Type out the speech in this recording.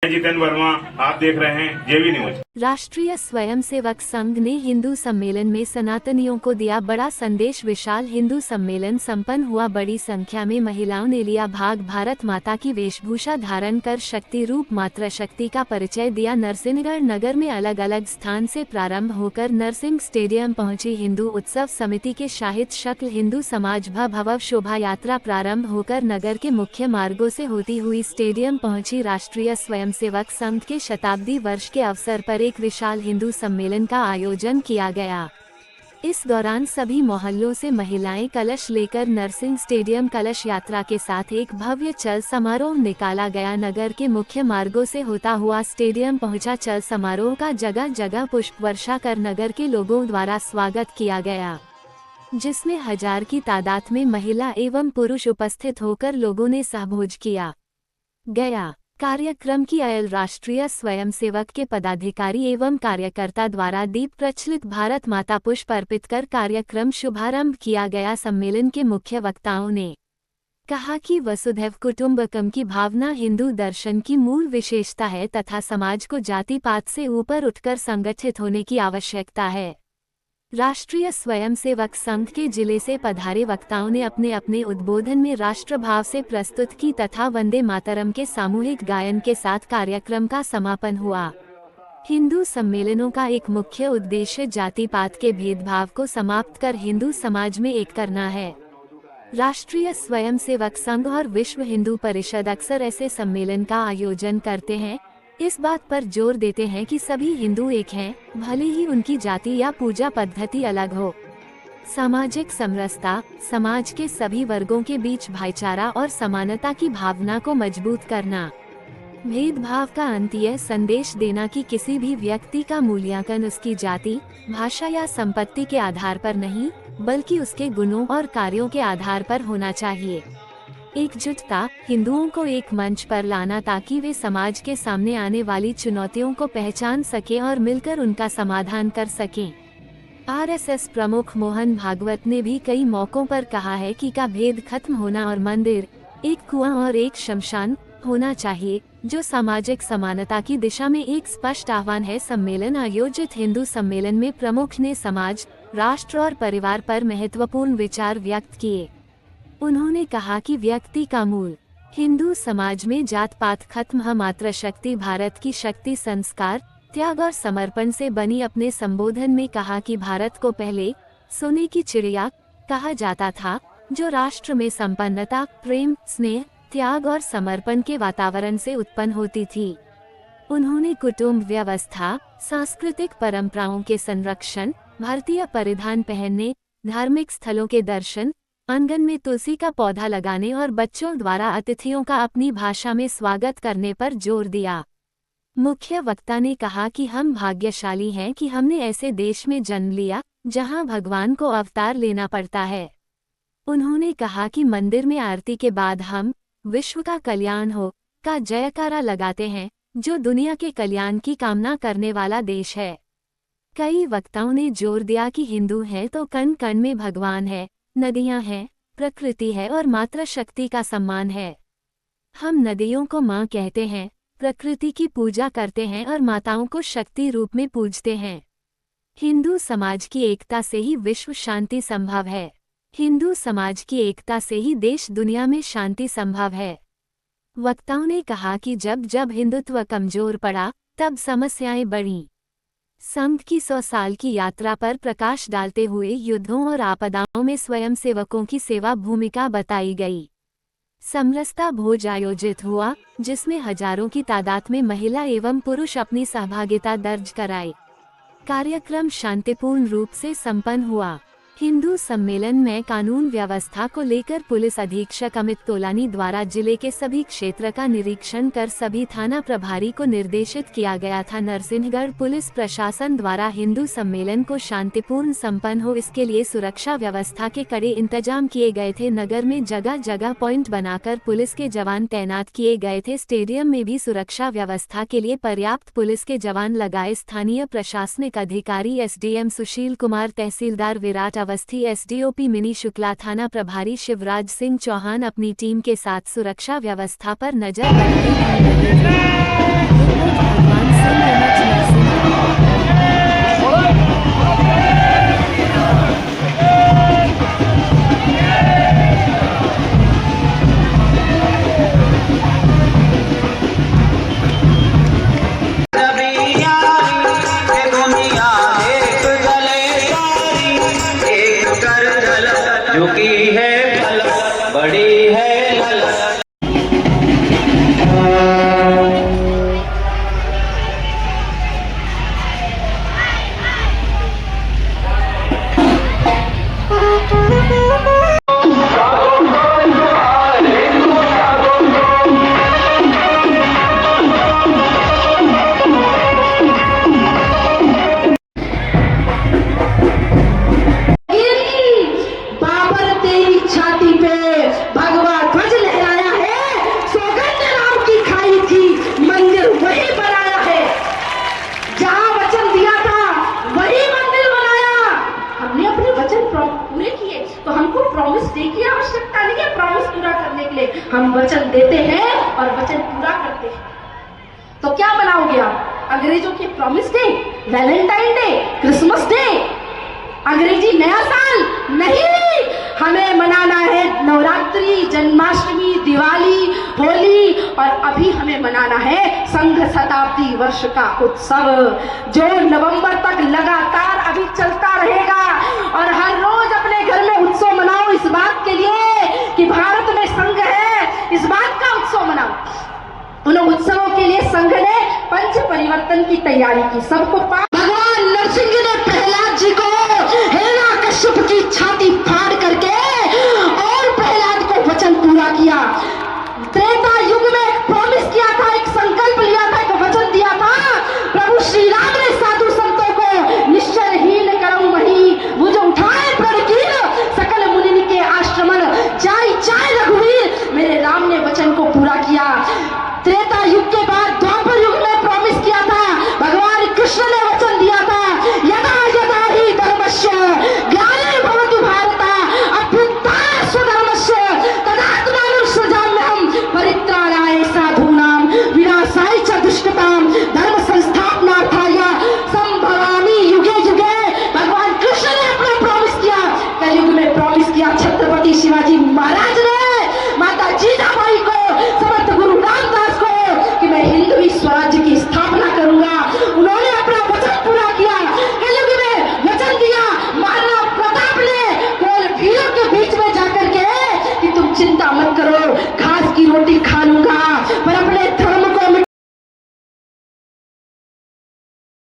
जितेंद्र वर्मा, आप देख रहे हैं जेवी न्यूज। राष्ट्रीय स्वयंसेवक संघ ने हिंदू सम्मेलन में सनातनियों को दिया बड़ा संदेश। विशाल हिंदू सम्मेलन संपन्न हुआ। बड़ी संख्या में महिलाओं ने लिया भाग। भारत माता की वेशभूषा धारण कर शक्ति रूप मातृशक्ति का परिचय दिया। नरसिंहगढ़ नगर में अलग अलग स्थान से प्रारंभ होकर नरसिंह स्टेडियम पहुंची हिंदू उत्सव समिति के शाहिद शक्ल हिंदू समाज भव शोभा यात्रा प्रारंभ होकर नगर के मुख्य मार्गों से होती हुई स्टेडियम पहुंची। राष्ट्रीय स्वयंसेवक संघ के शताब्दी वर्ष के अवसर पर एक विशाल हिंदू सम्मेलन का आयोजन किया गया। इस दौरान सभी मोहल्लों से महिलाएं कलश लेकर नरसिंह स्टेडियम कलश यात्रा के साथ एक भव्य चल समारोह निकाला गया। नगर के मुख्य मार्गों से होता हुआ स्टेडियम पहुंचा। चल समारोह का जगह जगह पुष्प वर्षा कर नगर के लोगों द्वारा स्वागत किया गया, जिसमें हजार की तादाद में महिला एवं पुरुष उपस्थित होकर लोगों ने सहभोज किया गया। कार्यक्रम की अयल राष्ट्रीय स्वयंसेवक के पदाधिकारी एवं कार्यकर्ता द्वारा दीप प्रज्वलित भारत माता पुष्प अर्पित कर कार्यक्रम शुभारंभ किया गया। सम्मेलन के मुख्य वक्ताओं ने कहा कि वसुधैव कुटुंबकम की भावना हिंदू दर्शन की मूल विशेषता है तथा समाज को जाति पात से ऊपर उठकर संगठित होने की आवश्यकता है। राष्ट्रीय स्वयंसेवक संघ के जिले से पधारे वक्ताओं ने अपने अपने उद्बोधन में राष्ट्रभाव से प्रस्तुत की तथा वंदे मातरम के सामूहिक गायन के साथ कार्यक्रम का समापन हुआ। हिंदू सम्मेलनों का एक मुख्य उद्देश्य जाति पात के भेदभाव को समाप्त कर हिंदू समाज में एक करना है। राष्ट्रीय स्वयंसेवक संघ और विश्व हिंदू परिषद अक्सर ऐसे सम्मेलन का आयोजन करते हैं, इस बात पर जोर देते हैं कि सभी हिंदू एक हैं, भले ही उनकी जाति या पूजा पद्धति अलग हो। सामाजिक समरसता, समाज के सभी वर्गों के बीच भाईचारा और समानता की भावना को मजबूत करना, भेदभाव का अंत, यह संदेश देना कि किसी भी व्यक्ति का मूल्यांकन उसकी जाति, भाषा या संपत्ति के आधार पर नहीं, बल्कि उसके गुणों और कार्यों के आधार पर होना चाहिए। एकजुटता, हिंदुओं को एक मंच पर लाना ताकि वे समाज के सामने आने वाली चुनौतियों को पहचान सकें और मिलकर उनका समाधान कर सकें। आरएसएस प्रमुख मोहन भागवत ने भी कई मौकों पर कहा है कि का भेद खत्म होना और मंदिर, एक कुआं और एक शमशान होना चाहिए, जो सामाजिक समानता की दिशा में एक स्पष्ट आह्वान है। सम्मेलन आयोजित हिंदू सम्मेलन में प्रमुख ने समाज, राष्ट्र और परिवार पर महत्वपूर्ण विचार व्यक्त किए। उन्होंने कहा कि व्यक्ति का मूल हिंदू समाज में जात पात खत्म है, मातृशक्ति भारत की शक्ति, संस्कार, त्याग और समर्पण से बनी। अपने संबोधन में कहा कि भारत को पहले सोने की चिड़िया कहा जाता था, जो राष्ट्र में संपन्नता, प्रेम, स्नेह, त्याग और समर्पण के वातावरण से उत्पन्न होती थी। उन्होंने कुटुंब व्यवस्था, सांस्कृतिक परंपराओं के संरक्षण, भारतीय परिधान पहनने, धार्मिक स्थलों के दर्शन, आंगन में तुलसी का पौधा लगाने और बच्चों द्वारा अतिथियों का अपनी भाषा में स्वागत करने पर जोर दिया। मुख्य वक्ता ने कहा कि हम भाग्यशाली हैं कि हमने ऐसे देश में जन्म लिया जहां भगवान को अवतार लेना पड़ता है। उन्होंने कहा कि मंदिर में आरती के बाद हम विश्व का कल्याण हो का जयकारा लगाते हैं, जो दुनिया के कल्याण की कामना करने वाला देश है। कई वक्ताओं ने जोर दिया कि हिंदू हैं तो कण कण में भगवान है, नदियां हैं, प्रकृति है और मातृशक्ति का सम्मान है। हम नदियों को माँ कहते हैं, प्रकृति की पूजा करते हैं और माताओं को शक्ति रूप में पूजते हैं। हिंदू समाज की एकता से ही विश्व शांति संभव है। हिंदू समाज की एकता से ही देश दुनिया में शांति संभव है। वक्ताओं ने कहा कि जब जब हिंदुत्व कमजोर पड़ा, तब समस्याएं बढ़ीं। संघ की 100 साल की यात्रा पर प्रकाश डालते हुए युद्धों और आपदाओं में स्वयंसेवकों की सेवा भूमिका बताई गई। समरसता भोज आयोजित हुआ, जिसमें हजारों की तादाद में महिला एवं पुरुष अपनी सहभागिता दर्ज कराए। कार्यक्रम शांतिपूर्ण रूप से संपन्न हुआ। हिंदू सम्मेलन में कानून व्यवस्था को लेकर पुलिस अधीक्षक अमित तोलानी द्वारा जिले के सभी क्षेत्र का निरीक्षण कर सभी थाना प्रभारी को निर्देशित किया गया था। नरसिंहगढ़ पुलिस प्रशासन द्वारा हिंदू सम्मेलन को शांतिपूर्ण संपन्न हो, इसके लिए सुरक्षा व्यवस्था के कड़े इंतजाम किए गए थे। नगर में जगह जगह पॉइंट बनाकर पुलिस के जवान तैनात किए गए थे। स्टेडियम में भी सुरक्षा व्यवस्था के लिए पर्याप्त पुलिस के जवान लगाए। स्थानीय प्रशासनिक अधिकारी एसडीएम सुशील कुमार, तहसीलदार विराट अवस्थी, एसडीओपी मिनी शुक्ला, थाना प्रभारी शिवराज सिंह चौहान अपनी टीम के साथ सुरक्षा व्यवस्था पर नजर बनाए हुए थे। महाराज भगवान सिंह एमएच नरसिंह। जो की है बड़ी है हम वचन देते हैं और वचन पूरा करते हैं। तो क्या बनाओगे आप? अंग्रेजों के promise day, Valentine day, Christmas day, अंग्रेजी नया साल नहीं, हमें मनाना है नवरात्रि, जन्माष्टमी, दिवाली, होली और अभी हमें मनाना है संघ शताब्दी वर्ष का उत्सव, जो नवंबर तक लगातार अभी चलता रहेगा। और हर रोज अपने घर में उत्सव मनाओ इस बात के लिए कि भारत में संघ है, इस बात का उत्सव मनाओ। उन उत्सवों के लिए संघ ने पंच परिवर्तन की तैयारी की। सबको भगवान नरसिंह ने प्रहलाद जी को हिरण्यकश्यप की छाती फाड़ करके और प्रहलाद को वचन पूरा किया। त्रेता युग में प्रॉमिस किया था, एक संकल्प लिया था, एक वचन दिया था। प्रभु श्री राम ने साधु संतों को निश्चरहीन करऊं मही, मुझे उठाए प्रणकीर, सकल मुनि के आश्रमण जाय जाय रघुवीर। मेरे राम ने वचन को पूरा किया। त्रेता युग के बाद द्वापर युग में प्रॉमिस किया था, भगवान कृष्ण ने वचन दिया था, यदा यदा ही धर्मस्य ग्लानिर्भवति भारत अभ्युत्थाय स्वधर्मस्य तदात्मानं सृजाम्यहं परित्राणाय साधूनां विनाशाय च दुष्कृतां धर्म संस्थापनार्थाय संभवामि युगे युगे। भगवान कृष्ण ने अपना प्रॉमिस किया, कलयुग में प्रॉमिस किया छत्रपति शिवाजी महाराज ने माता जीजाबाई को, समर्थ गुरु रामदास को कि मैं हिंदवी स्वराज्य की स्थापना करूंगा। उन्होंने अपना वचन पूरा किया, कलयुग में वचन दिया। महाराणा प्रताप ने केवल वीरों के बीच में जाकर के कि तुम चिंता मत करो,